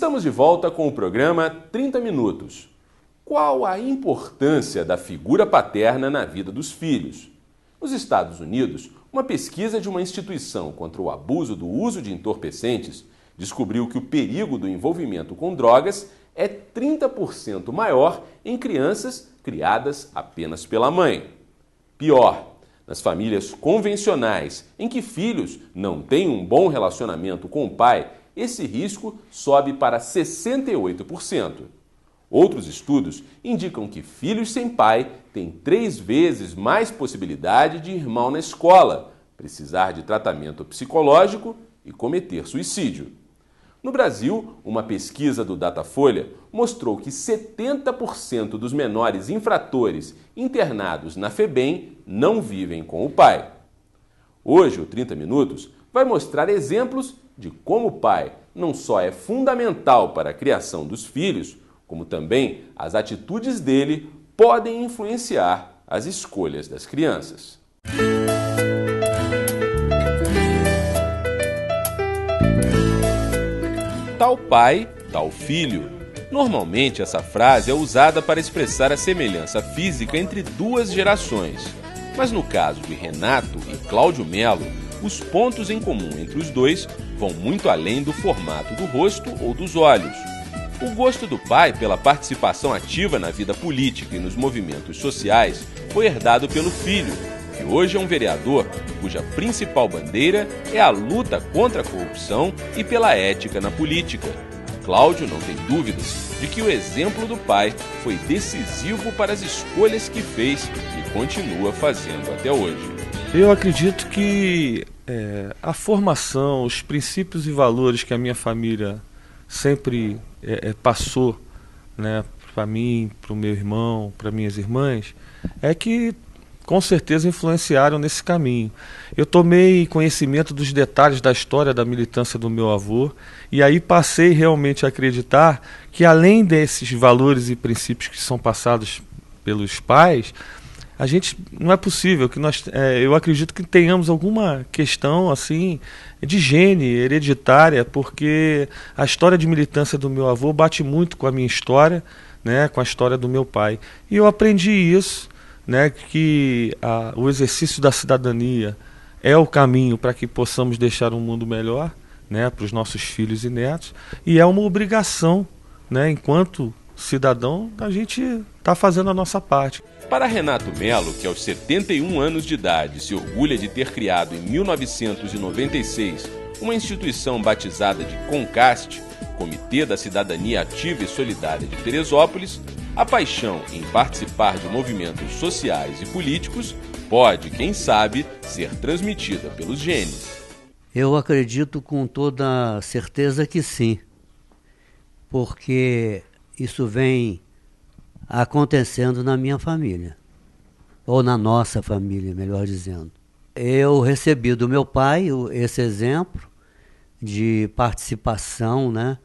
Estamos de volta com o programa 30 Minutos. Qual a importância da figura paterna na vida dos filhos? Nos Estados Unidos, uma pesquisa de uma instituição contra o abuso do uso de entorpecentes descobriu que o perigo do envolvimento com drogas é 30% maior em crianças criadas apenas pela mãe. Pior, nas famílias convencionais, em que filhos não têm um bom relacionamento com o pai, esse risco sobe para 68%. Outros estudos indicam que filhos sem pai têm 3 vezes mais possibilidade de ir mal na escola, precisar de tratamento psicológico e cometer suicídio. No Brasil, uma pesquisa do Datafolha mostrou que 70% dos menores infratores internados na FEBEM não vivem com o pai. Hoje, o 30 Minutos vai mostrar exemplos de como o pai não só é fundamental para a criação dos filhos, como também as atitudes dele podem influenciar as escolhas das crianças. Tal pai, tal filho. Normalmente essa frase é usada para expressar a semelhança física entre 2 gerações. Mas no caso de Renato e Cláudio Melo, os pontos em comum entre os dois vão muito além do formato do rosto ou dos olhos. O gosto do pai pela participação ativa na vida política e nos movimentos sociais foi herdado pelo filho, que hoje é um vereador cuja principal bandeira é a luta contra a corrupção e pela ética na política. Cláudio não tem dúvidas de que o exemplo do pai foi decisivo para as escolhas que fez e continua fazendo até hoje. Eu acredito que a formação, os princípios e valores que a minha família sempre passou, né, para mim, para o meu irmão, para minhas irmãs, é que com certeza influenciaram nesse caminho. Eu tomei conhecimento dos detalhes da história da militância do meu avô e aí passei realmente a acreditar que além desses valores e princípios que são passados pelos pais, a gente não é possível que eu acredito que tenhamos alguma questão assim de gene hereditária, porque a história de militância do meu avô bate muito com a minha história, né, com a história do meu pai. E eu aprendi isso, né, que o exercício da cidadania é o caminho para que possamos deixar um mundo melhor, né, para os nossos filhos e netos, e é uma obrigação, né, enquanto cidadão, a gente está fazendo a nossa parte. Para Renato Melo, que aos 71 anos de idade se orgulha de ter criado em 1996 uma instituição batizada de CONCAST, Comitê da Cidadania Ativa e Solidária de Teresópolis, a paixão em participar de movimentos sociais e políticos pode, quem sabe, ser transmitida pelos genes. Eu acredito com toda certeza que sim, porque isso vem acontecendo na minha família, ou na nossa família, melhor dizendo. Eu recebi do meu pai esse exemplo de participação, né,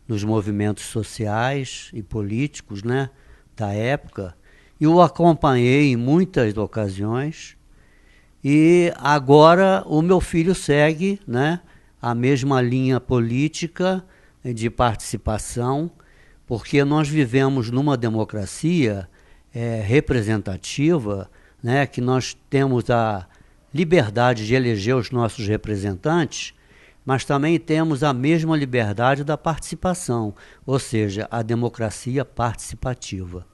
nos movimentos sociais e políticos, né, da época, e o acompanhei em muitas ocasiões, e agora o meu filho segue, né, a mesma linha política de participação, porque nós vivemos numa democracia representativa, né, que nós temos a liberdade de eleger os nossos representantes, mas também temos a mesma liberdade da participação, ou seja, a democracia participativa.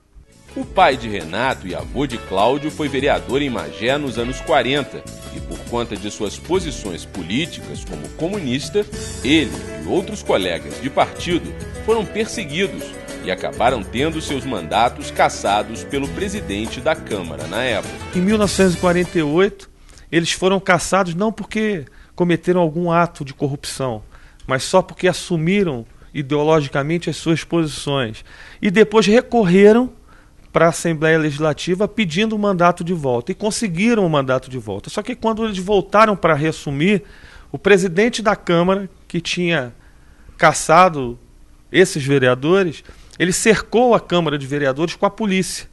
O pai de Renato e avô de Cláudio foi vereador em Magé nos anos 40 e, por conta de suas posições políticas como comunista, ele e outros colegas de partido foram perseguidos e acabaram tendo seus mandatos cassados pelo presidente da Câmara na época. Em 1948, eles foram cassados não porque cometeram algum ato de corrupção, mas só porque assumiram ideologicamente as suas posições e depois recorreram para a Assembleia Legislativa pedindo o mandato de volta e conseguiram o mandato de volta. Só que quando eles voltaram para reassumir, o presidente da Câmara, que tinha cassado esses vereadores, ele cercou a Câmara de Vereadores com a polícia.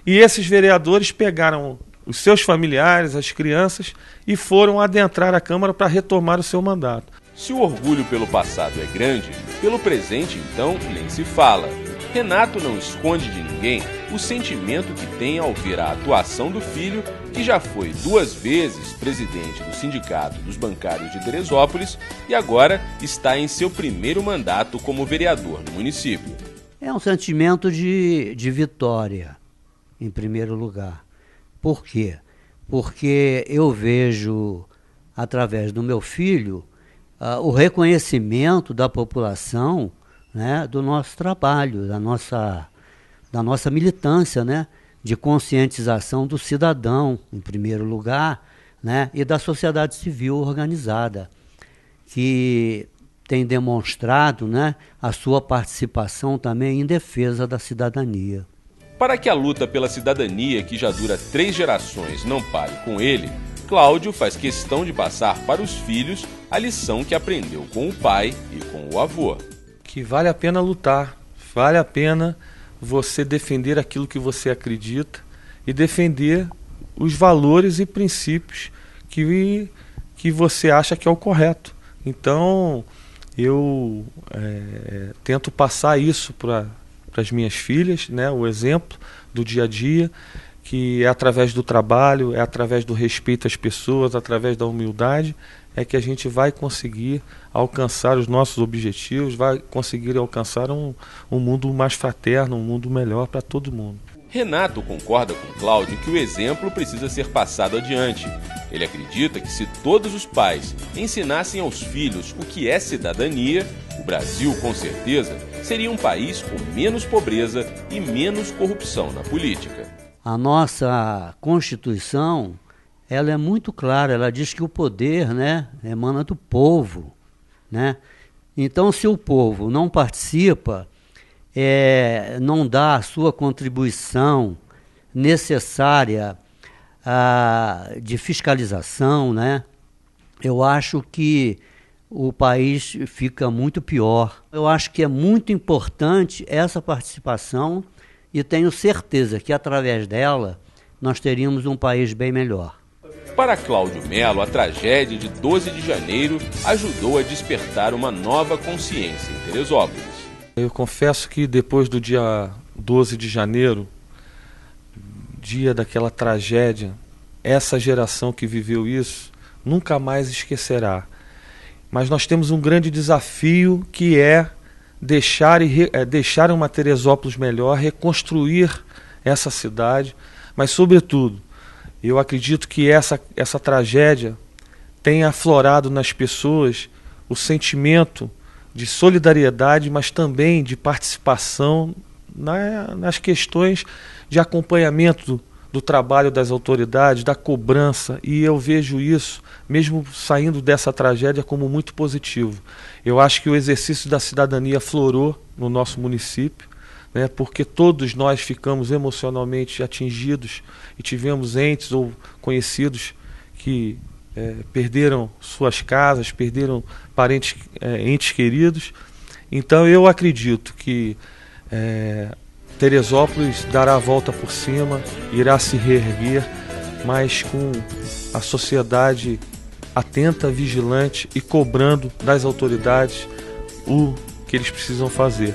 E esses vereadores pegaram os seus familiares, as crianças, e foram adentrar a Câmara para retomar o seu mandato. Se o orgulho pelo passado é grande, Pelo presente, então, nem se fala. Renato não esconde de ninguém o sentimento que tem ao ver a atuação do filho, que já foi 2 vezes presidente do Sindicato dos Bancários de Teresópolis e agora está em seu primeiro mandato como vereador no município. É um sentimento de vitória, em primeiro lugar. Por quê? Porque eu vejo, através do meu filho, o reconhecimento da população, né, do nosso trabalho, da nossa militância, né, de conscientização do cidadão, em primeiro lugar, né, e da sociedade civil organizada, que tem demonstrado, né, a sua participação também em defesa da cidadania. Para que a luta pela cidadania, que já dura 3 gerações, não pare com ele, Cláudio faz questão de passar para os filhos a lição que aprendeu com o pai e com o avô. Que vale a pena lutar, vale a pena você defender aquilo que você acredita e defender os valores e princípios que você acha que é o correto. Então, eu tento passar isso para as minhas filhas, né, o exemplo do dia a dia, que é através do trabalho, é através do respeito às pessoas, através da humildade, é que a gente vai conseguir alcançar os nossos objetivos, vai conseguir alcançar um mundo mais fraterno, um mundo melhor para todo mundo. Renato concorda com Cláudio que o exemplo precisa ser passado adiante. Ele acredita que se todos os pais ensinassem aos filhos o que é cidadania, o Brasil, com certeza, seria um país com menos pobreza e menos corrupção na política. A nossa Constituição, ela é muito clara, ela diz que o poder, né, emana do povo, né? Então, se o povo não participa, não dá a sua contribuição necessária de fiscalização, né, eu acho que o país fica muito pior. Eu acho que é muito importante essa participação e tenho certeza que através dela nós teríamos um país bem melhor. Para Cláudio Melo, a tragédia de 12 de janeiro ajudou a despertar uma nova consciência em Teresópolis. Eu confesso que depois do dia 12 de janeiro, dia daquela tragédia, essa geração que viveu isso nunca mais esquecerá. Mas nós temos um grande desafio, que é deixar uma Teresópolis melhor, reconstruir essa cidade, mas sobretudo, eu acredito que essa tragédia tem aflorado nas pessoas o sentimento de solidariedade, mas também de participação nas questões de acompanhamento do trabalho das autoridades, da cobrança, e eu vejo isso, mesmo saindo dessa tragédia, como muito positivo. Eu acho que o exercício da cidadania aflorou no nosso município, né, porque todos nós ficamos emocionalmente atingidos e tivemos entes ou conhecidos que perderam suas casas, perderam parentes, entes queridos. Então eu acredito que Teresópolis dará a volta por cima, irá se reerguer, mas com a sociedade atenta, vigilante e cobrando das autoridades o que eles precisam fazer,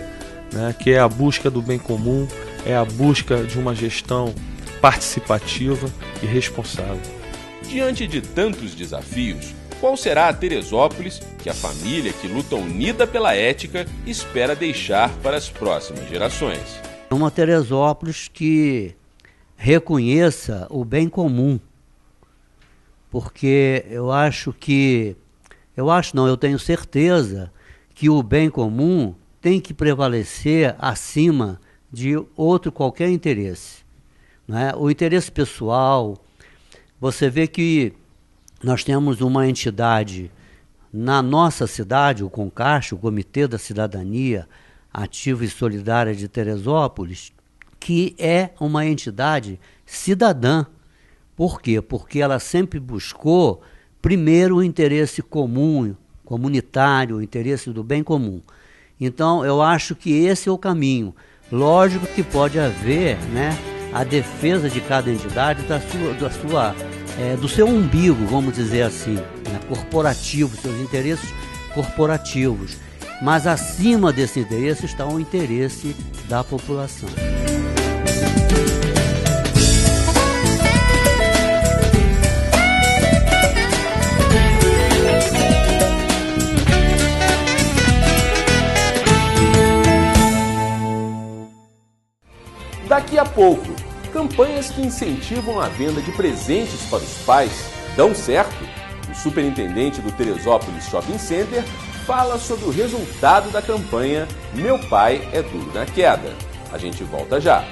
né? Que é a busca do bem comum, é a busca de uma gestão participativa e responsável. Diante de tantos desafios, qual será a Teresópolis que a família que luta unida pela ética espera deixar para as próximas gerações? Uma Teresópolis que reconheça o bem comum, porque eu tenho certeza que o bem comum tem que prevalecer acima de qualquer interesse, né? O interesse pessoal, você vê que nós temos uma entidade na nossa cidade, o CONCAST, o Comitê da Cidadania Ativa e Solidária de Teresópolis, que é uma entidade cidadã. Por quê? Porque ela sempre buscou, primeiro, o interesse comum, comunitário, o interesse do bem comum. Então, eu acho que esse é o caminho. Lógico que pode haver, né, a defesa de cada entidade do seu umbigo, vamos dizer assim, né, corporativo, seus interesses corporativos. Mas acima desse interesse está o interesse da população. Daqui a pouco, campanhas que incentivam a venda de presentes para os pais dão certo? O superintendente do Teresópolis Shopping Center fala sobre o resultado da campanha Meu Pai é Duro na Queda. A gente volta já.